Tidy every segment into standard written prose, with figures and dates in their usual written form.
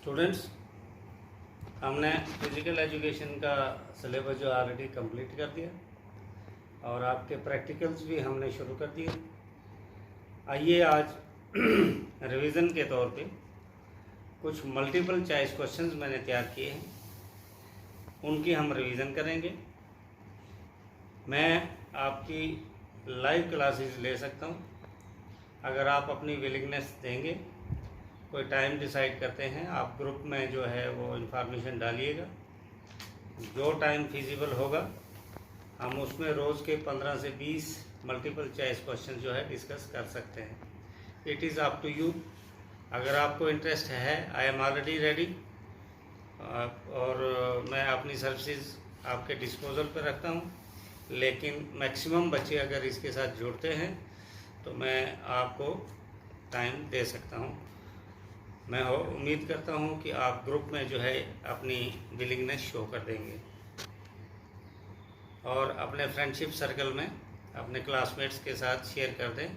Students, हमने physical education का syllabus जो ऑलरेडी कंप्लीट कर दिया और आपके प्रैक्टिकल्स भी हमने शुरू कर दिए। आइए आज रिवीजन के तौर पे कुछ मल्टीपल चॉइस क्वेश्चंस मैंने तैयार किए हैं, उनकी हम रिवीजन करेंगे। मैं आपकी लाइव क्लासेस ले सकता हूं अगर आप अपनी विलिंगनेस देंगे। कोई टाइम डिसाइड करते हैं, आप ग्रुप में जो है वो इन्फॉर्मेशन डालिएगा। जो टाइम फिजिबल होगा हम उसमें रोज़ के 15 से 20 मल्टीपल चॉइस क्वेश्चन जो है डिस्कस कर सकते हैं। It is up to you. अगर आपको इंटरेस्ट है, आई एम ऑलरेडी रेडी और मैं अपनी सर्विसेज आपके डिस्पोजल पर रखता हूँ। लेकिन मैक्सिमम बच्चे अगर इसके साथ जुड़ते हैं तो मैं आपको टाइम दे सकता हूँ। मैं उम्मीद करता हूँ कि आप ग्रुप में जो है अपनी विलिंगनेस शो कर देंगे और अपने फ्रेंडशिप सर्कल में अपने क्लासमेट्स के साथ शेयर कर दें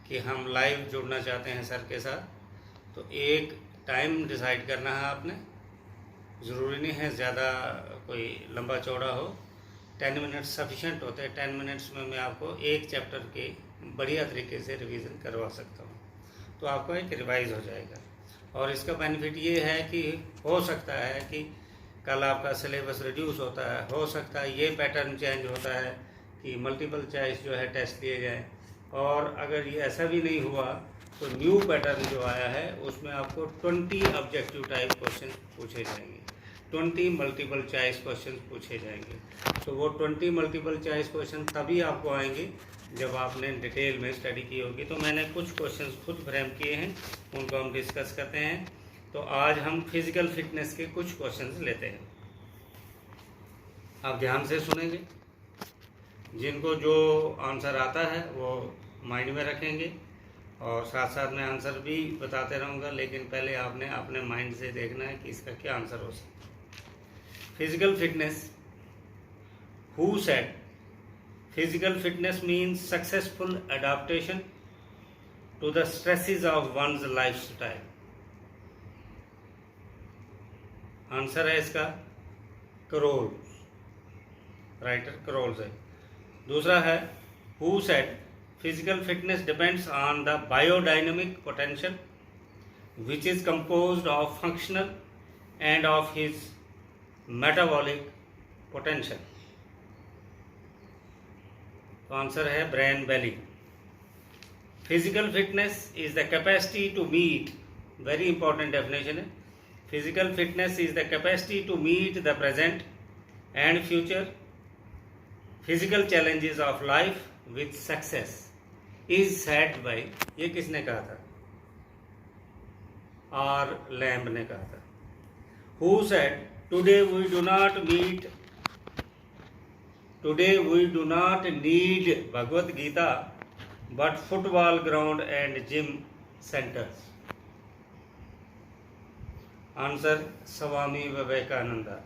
कि हम लाइव जुड़ना चाहते हैं सर के साथ। तो एक टाइम डिसाइड करना है आपने, ज़रूरी नहीं है ज़्यादा कोई लंबा चौड़ा हो। 10 मिनट्स सफिशेंट होते हैं। 10 मिनट्स में मैं आपको एक चैप्टर के बढ़िया तरीके से रिवीजन करवा सकता हूँ, तो आपका एक रिवाइज हो जाएगा। और इसका बेनिफिट ये है कि हो सकता है कि कल आपका सिलेबस रिड्यूस होता है, हो सकता है ये पैटर्न चेंज होता है कि मल्टीपल चॉइस जो है टेस्ट दिए जाएँ। और अगर ये ऐसा भी नहीं हुआ तो न्यू पैटर्न जो आया है उसमें आपको 20 ऑब्जेक्टिव टाइप क्वेश्चन पूछे जाएंगे, 20 मल्टीपल चॉइस क्वेश्चन पूछे जाएंगे। तो वो 20 मल्टीपल चॉइस क्वेश्चन तभी आपको आएंगे जब आपने डिटेल में स्टडी की होगी। तो मैंने कुछ क्वेश्चंस खुद फ्रेम किए हैं, उनको हम डिस्कस करते हैं। तो आज हम फिजिकल फिटनेस के कुछ क्वेश्चंस लेते हैं। आप ध्यान से सुनेंगे, जिनको जो आंसर आता है वो माइंड में रखेंगे और साथ साथ मैं आंसर भी बताते रहूँगा। लेकिन पहले आपने अपने माइंड से देखना है कि इसका क्या आंसर हो सकता है। Physical fitness, who said physical fitness means successful adaptation to the stresses of one's lifestyle? Answer है इसका करोल्स, राइटर करोल्स है। दूसरा है who said physical fitness depends on the biodynamic potential which is composed of functional and of his metabolic potential? तो answer है Brian Bailey. Physical fitness is the capacity to meet, very important definition है। Physical fitness is the capacity to meet the present and future physical challenges of life with success is said by, ये किसने कहा था? R Lamb ने कहा था। Who said today we do not meet Today we do not need Bhagavad Gita but football ground and gym centers? Answer Swami Vivekananda.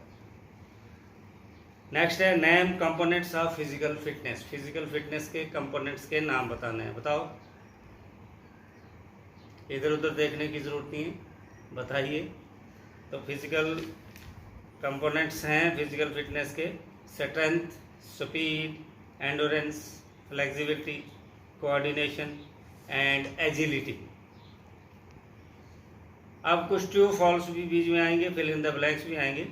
Next है name components of physical fitness. Physical fitness के components के नाम बताने हैं, बताओ। इधर उधर देखने की जरूरत नहीं है, बताइए। तो फिजिकल कंपोनेंट्स हैं फिजिकल फिटनेस के: strength, speed, endurance, flexibility, coordination and agility. अब कुछ ट्रू फॉल्स भी बीच में आएंगे, फिल इन द ब्लैंक्स भी आएंगे।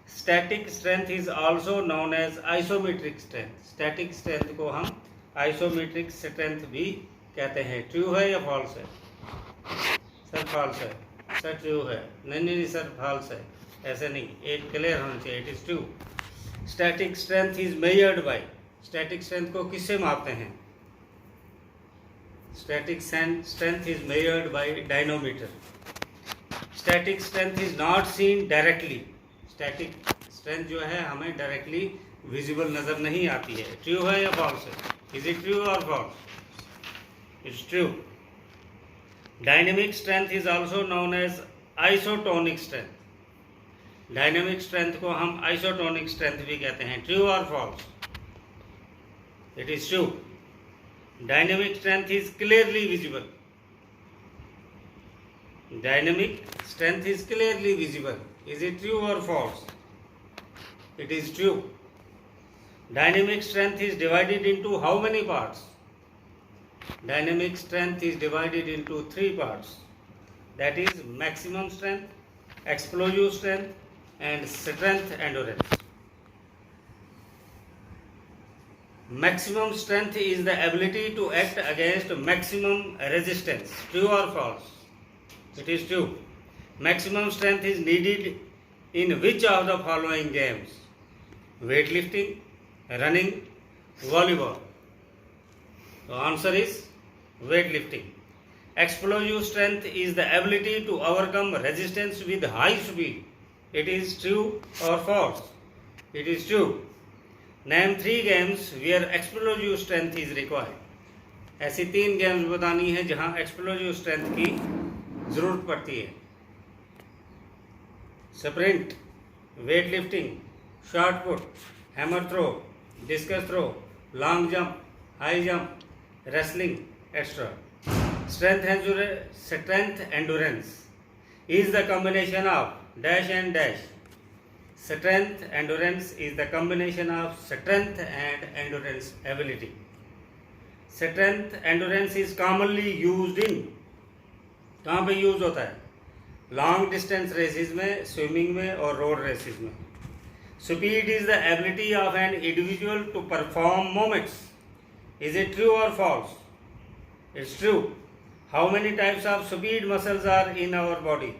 Static strength is also known as isometric strength. Static strength को हम आइसोमेट्रिक स्ट्रेंथ भी कहते हैं। ट्रू है या फॉल्स है? सर फॉल्स है। सर ट्रू है। नहीं सर फॉल्स है, ऐसे नहीं, एक क्लियर होना चाहिए। It is true. Static strength is measured by, static strength को किससे मापते हैं? Static strength is measured by dynamometer. Static strength is not seen directly. Static strength जो है हमें डायरेक्टली विजिबल नजर नहीं आती है। ट्रू है या फॉल्स है? इज इट ट्रू और false? It's true. Dynamic strength is also known as isotonic strength. Dynamic strength को हम आइसोटोनिक स्ट्रेंथ भी कहते हैं। ट्रू और false? It is true. Dynamic strength is clearly visible. Dynamic strength is clearly visible. Is it true or false? It is true. Dynamic strength is divided into how many parts? Dynamic strength is divided into 3 parts. That is maximum strength, explosive strength, and strength endurance. Maximum strength is the ability to act against maximum resistance. True or false? It is true. Maximum strength is needed in which of the following games? Weightlifting, running, volleyball. The answer is weightlifting. Explosive strength is the ability to overcome resistance with high speed. It is true or false? It is true. Name 3 games where explosive strength is required. ऐसी 3 games बतानी है जहां explosive strength की जरूरत पड़ती है. Sprint, weight lifting, shot put, hammer throw, discus throw, long jump, high jump, wrestling, extra. Strength endurance is the combination of dash and dash. Strength endurance is the combination of strength and endurance ability. Strength endurance is commonly used in, कहाँ पे use होता है? Long distance races में, swimming में और road races में. Speed is the ability of an individual to perform movements. Is it true or false? It's true. How many types of speed muscles are in our body?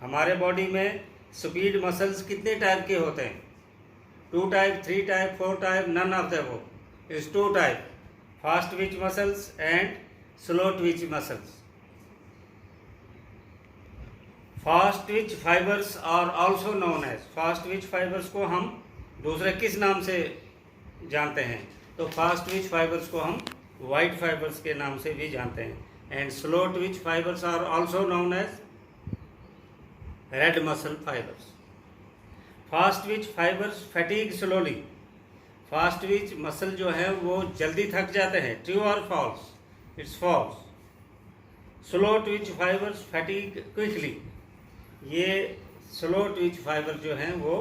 हमारे body में speed muscles कितने type के होते हैं? 2 type, 3 type, 4 type, none of the above. It's 2 type. Fast twitch muscles and slow twitch muscles. Fast twitch fibers are also known as. Fast twitch fibers को हम दूसरे किस नाम से जानते हैं? तो fast twitch fibers को हम white fibers के नाम से भी जानते हैं. And slow twitch fibers are also known as red muscle fibers. Fast twitch fibers fatigue slowly. Fast twitch muscle जो है वो जल्दी थक जाते हैं. True or false? It's false. Slow twitch fibers fatigue quickly. ये slow twitch fiber जो हैं वो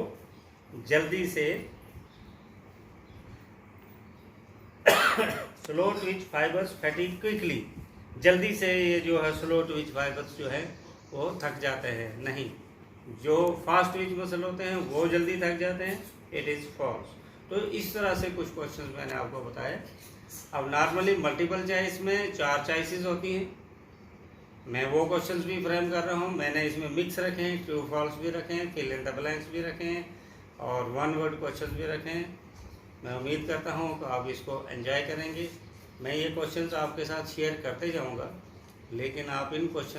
जल्दी से slow twitch fibers fatigue quickly. जल्दी से ये जो है स्लो ट्विच फाइबर्स जो है वो थक जाते हैं. नहीं, जो फास्ट ट्विच मसल होते हैं वो जल्दी थक जाते हैं. It is false. तो इस तरह से कुछ क्वेश्चंस मैंने आपको बताए. अब नॉर्मली मल्टीपल चॉइस में 4 चॉइसेस होती हैं. मैं वो क्वेश्चंस भी फ्रेम कर रहा हूँ. मैंने इसमें मिक्स रखे हैं, ट्रू फॉल्स भी रखे हैं, फिल इन द ब्लैंक्स भी रखे हैं और 1 वर्ड क्वेश्चंस भी रखे हैं. मैं उम्मीद करता हूँ कि आप इसको एंजॉय करेंगे. मैं ये क्वेश्चंस आपके साथ शेयर करते जाऊंगा, लेकिन आप इन क्वेश्चन